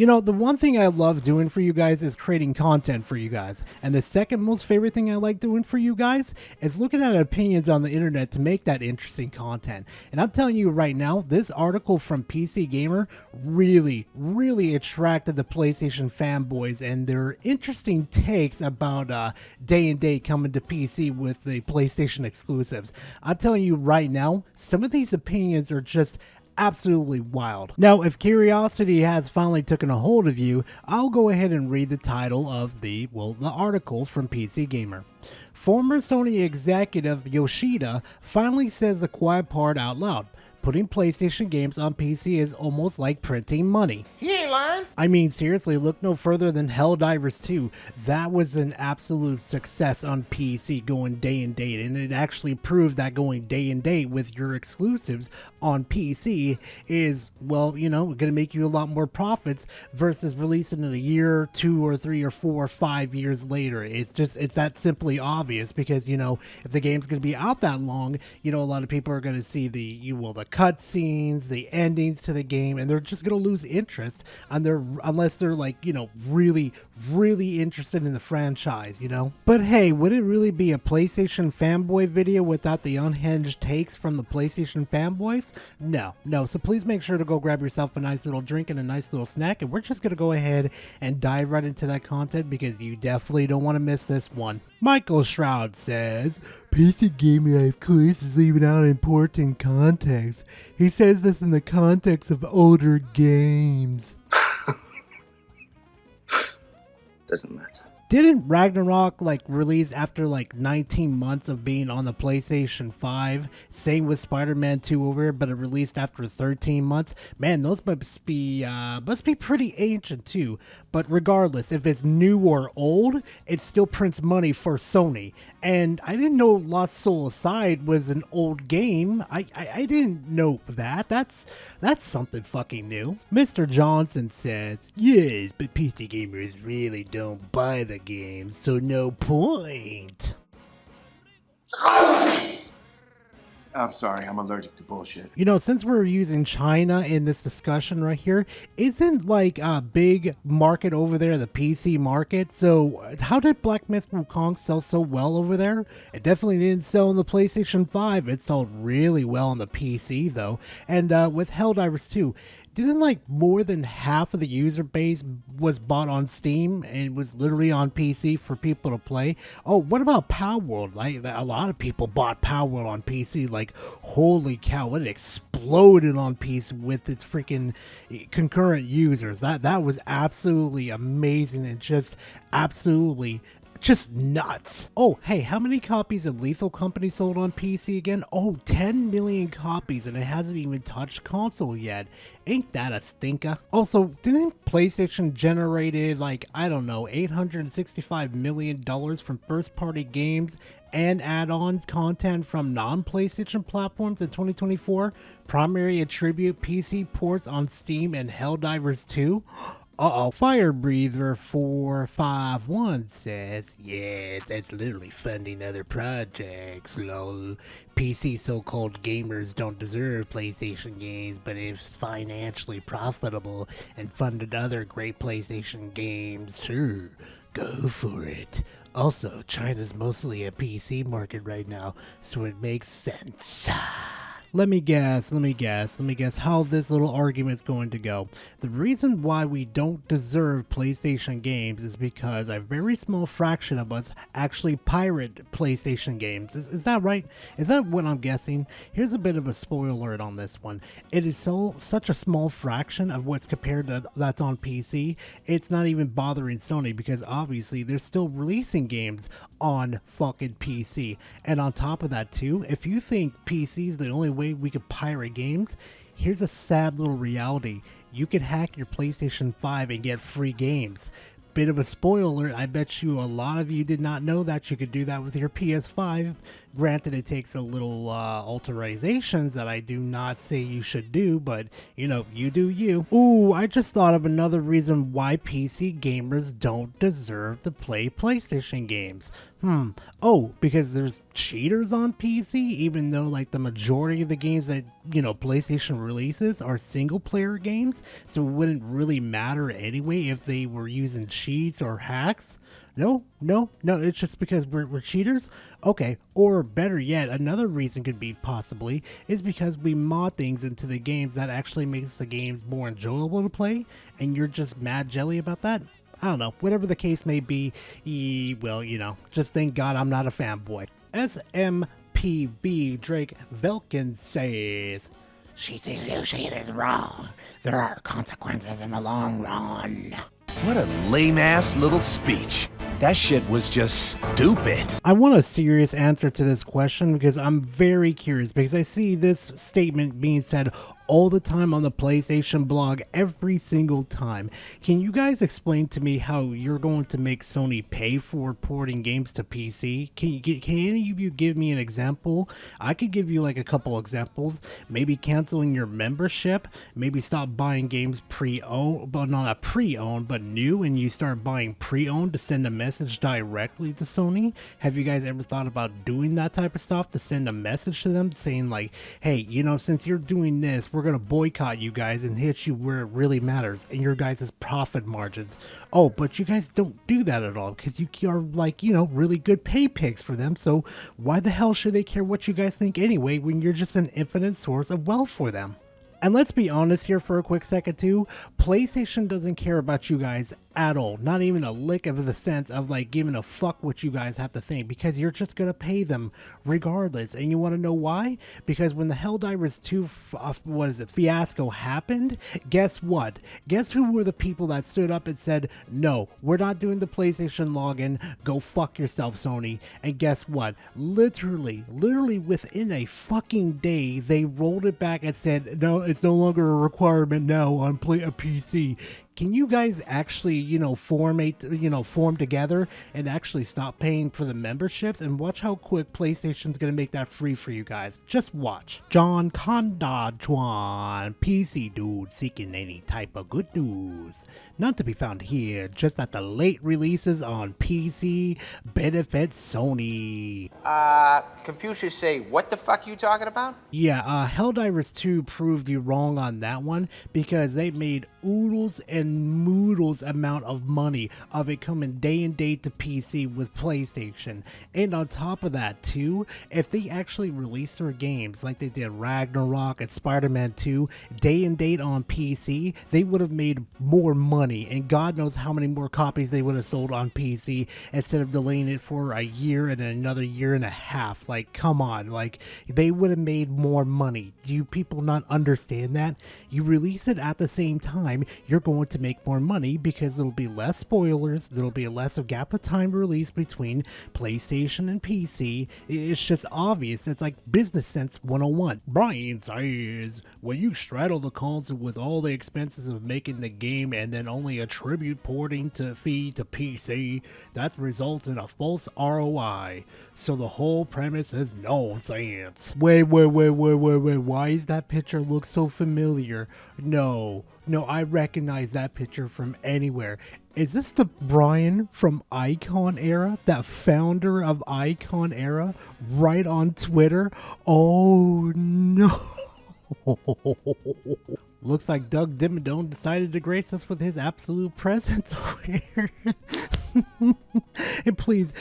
You know, the one thing I love doing for you guys is creating content for you guys. And the second most favorite thing I like doing for you guys is looking at opinions on the internet to make that interesting content. And I'm telling you right now, this article from PC Gamer really attracted the PlayStation fanboys and their interesting takes about day and date coming to PC with the PlayStation exclusives. I'm telling you right now, some of these opinions are just absolutely wild. Now, if curiosity has finally taken a hold of you, I'll go ahead and read the title of the article from PC Gamer. Former Sony executive Yoshida finally says the quiet part out loud. Putting PlayStation games on PC is almost like printing money. He ain't lying. I mean, seriously, look no further than Helldivers 2. That was an absolute success on PC going day and date, and it actually proved that going day and date with your exclusives on PC is, well, you know, going to make you a lot more profits versus releasing it a year, 2 or 3 or 4 or 5 years later. It's that simply obvious because, you know, if the game's going to be out that long, you know, a lot of people are going to see the cutscenes, the endings to the game, and they're just gonna lose interest unless they're like, you know, really interested in the franchise, you know. But hey, would it really be a PlayStation fanboy video without the unhinged takes from the PlayStation fanboys? No. So please make sure to go grab yourself a nice little drink and a nice little snack, and we're just gonna go ahead and dive right into that content because you definitely don't want to miss this one. Michael Shroud says, PC Gamer of course is leaving out important context. He says this in the context of older games. Doesn't matter. Didn't Ragnarok like release after like 19 months of being on the PlayStation 5? Same with Spider-Man 2 over here, but it released after 13 months. Man, those must be pretty ancient too. But regardless, if it's new or old, it still prints money for Sony. And I didn't know Lost Soul Aside was an old game. I didn't know that. That's something fucking new. Mr. Johnson says, yes, but PC gamers really don't buy the game, so no point. I'm sorry, I'm allergic to bullshit. You know, since we're using China in this discussion right here, isn't like a big market over there the PC market? So how did Black Myth Wukong sell so well over there? It definitely didn't sell on the PlayStation 5. It sold really well on the PC though. And with Helldivers 2, didn't like more than half of the user base was bought on Steam and was literally on PC for people to play? Oh, what about Palworld? Like a lot of people bought Palworld on PC. Like, holy cow, it exploded on PC with its freaking concurrent users. That was absolutely amazing and just absolutely just nuts. Oh, hey, how many copies of Lethal Company sold on PC again? Oh, 10 million copies, and it hasn't even touched console yet. Ain't that a stinker? Also, didn't PlayStation generated like, I don't know, $865 million from first-party games and add-on content from non-PlayStation platforms in 2024? Primary attribute PC ports on Steam and Helldivers 2? Uh-oh, Fire Breather 451 says, yes, that's literally funding other projects, lol. PC so-called gamers don't deserve PlayStation games, but if financially profitable and funded other great PlayStation games, sure, go for it. Also, China's mostly a PC market right now, so it makes sense. Let me guess how this little argument's going to go. The reason why we don't deserve PlayStation games is because a very small fraction of us actually pirate PlayStation games. Is that right? Is that what I'm guessing? Here's a bit of a spoiler alert on this one. It is such a small fraction of what's compared to that's on PC. It's not even bothering Sony because obviously they're still releasing games on fucking PC. And on top of that too, if you think PC is the only way we could pirate games, here's a sad little reality. You could hack your PlayStation 5 and get free games. Bit of a spoiler alert, I bet you a lot of you did not know that you could do that with your PS5. Granted, it takes a little alterations that I do not say you should do, but you know, you do you. Ooh, I just thought of another reason why PC gamers don't deserve to play PlayStation games. Oh, because there's cheaters on PC, even though like the majority of the games that, you know, PlayStation releases are single player games, so it wouldn't really matter anyway if they were using cheats or hacks. No, it's just because we're cheaters? Okay, or better yet, another reason could be possibly is because we mod things into the games that actually makes the games more enjoyable to play, and you're just mad jelly about that? I don't know, whatever the case may be, well, you know, just thank God I'm not a fanboy. SMPB Drake Velkin says, She is wrong. There are consequences in the long run. What a lame-ass little speech. That shit was just stupid. I want a serious answer to this question because I'm very curious, because I see this statement being said all the time on the PlayStation blog, every single time. Can you guys explain to me how you're going to make Sony pay for porting games to PC? Can any of you give me an example? I could give you like a couple examples. Maybe canceling your membership, maybe stop buying games pre-owned, but not a pre-owned, but new, and you start buying pre-owned to send a message directly to Sony. Have you guys ever thought about doing that type of stuff to send a message to them saying like, hey, you know, since you're doing this, we're gonna boycott you guys and hit you where it really matters and your guys' profit margins. Oh, but you guys don't do that at all because you are like, you know, really good pay picks for them, so why the hell should they care what you guys think anyway when you're just an infinite source of wealth for them? And let's be honest here for a quick second too, PlayStation doesn't care about you guys at all, not even a lick of the sense of like giving a fuck what you guys have to think, because you're just gonna pay them regardless. And you want to know why? Because when the Helldivers 2 fiasco happened, guess what? Guess who were the people that stood up and said, no, we're not doing the PlayStation login, go fuck yourself, Sony. And guess what? Literally within a fucking day, they rolled it back and said, no, it's no longer a requirement now on a PC. Can you guys actually, you know, form together and actually stop paying for the memberships, and watch how quick PlayStation's gonna make that free for you guys. Just watch. John Conda Juan, PC dude seeking any type of good news. Not to be found here, just that the late releases on PC benefit Sony. Confucius say, what the fuck you talking about? Yeah, Helldivers 2 proved you wrong on that one, because they made oodles and moodles amount of money of it coming day and date to PC with PlayStation. And on top of that too, if they actually released their games like they did Ragnarok and Spider-Man 2 day and date on PC, they would have made more money, and God knows how many more copies they would have sold on PC instead of delaying it for a year and another year and a half. Like, come on, like, they would have made more money. Do you people not understand that? You release it at the same time, you're going to make more money because there'll be less spoilers, there'll be less of gap of time release between PlayStation and PC. It's just obvious. It's like business sense 101. Brian says, when you straddle the console with all the expenses of making the game and then only attribute porting to fee to PC, that results in a false ROI. So the whole premise is nonsense. Wait, why is that picture look so familiar? No, I recognize that picture from anywhere. Is this the Brian from Icon Era? That founder of Icon Era? Right on Twitter? Oh no. Looks like Doug Dimmadome decided to grace us with his absolute presence over here. And please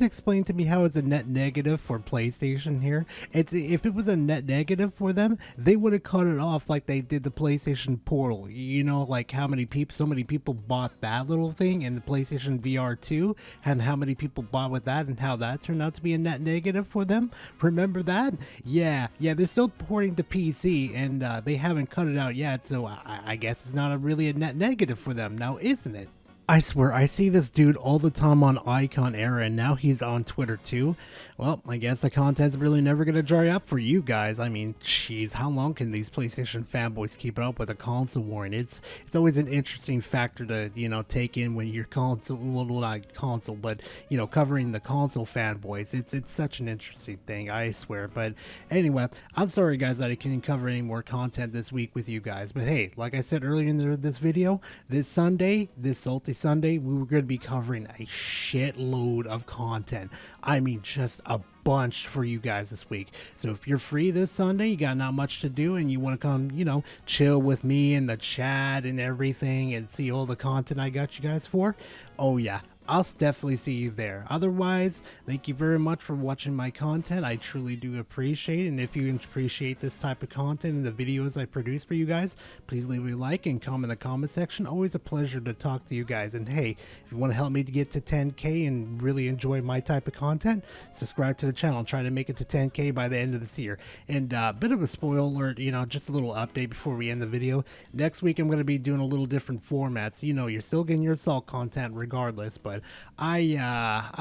explain to me how it's a net negative for PlayStation here. If it was a net negative for them, they would have cut it off like they did the PlayStation Portal. You know, like how many people, so many people bought that little thing in the PlayStation VR 2, and how many people bought with that, and how that turned out to be a net negative for them. Remember that? Yeah, they're still porting to PC, and they haven't cut it out yet, so I guess it's not really a net negative for them now, isn't it? I swear, I see this dude all the time on Icon Era, and now he's on Twitter too. Well, I guess the content's really never gonna dry up for you guys. I mean, jeez, how long can these PlayStation fanboys keep up with a console war? And it's always an interesting factor to, you know, take in when you're console, well, not console, but, you know, covering the console fanboys. It's such an interesting thing, I swear. But anyway, I'm sorry guys that I can't cover any more content this week with you guys. But hey, like I said earlier in this video, this Sunday, this Salty Sunday, we were going to be covering a shitload of content. I mean, just a bunch for you guys this week. So if you're free this Sunday, you got not much to do, and you want to come, you know, chill with me in the chat and everything and see all the content I got you guys for, oh yeah, I'll definitely see you there. Otherwise, thank you very much for watching my content. I truly do appreciate it. And if you appreciate this type of content and the videos I produce for you guys, please leave a like and comment in the comment section. Always a pleasure to talk to you guys. And hey, if you want to help me to get to 10K and really enjoy my type of content, subscribe to the channel. I'm trying to make it to 10K by the end of this year. And a bit of a spoiler alert, you know, just a little update before we end the video. Next week, I'm going to be doing a little different formats. You know, you're still getting your assault content regardless, but I'm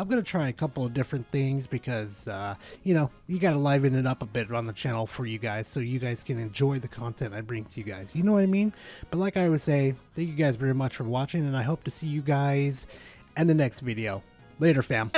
gonna try a couple of different things because you know, you gotta liven it up a bit on the channel for you guys so you guys can enjoy the content I bring to you guys, you know what I mean? But like I always say, thank you guys very much for watching, and I hope to see you guys in the next video. Later, fam.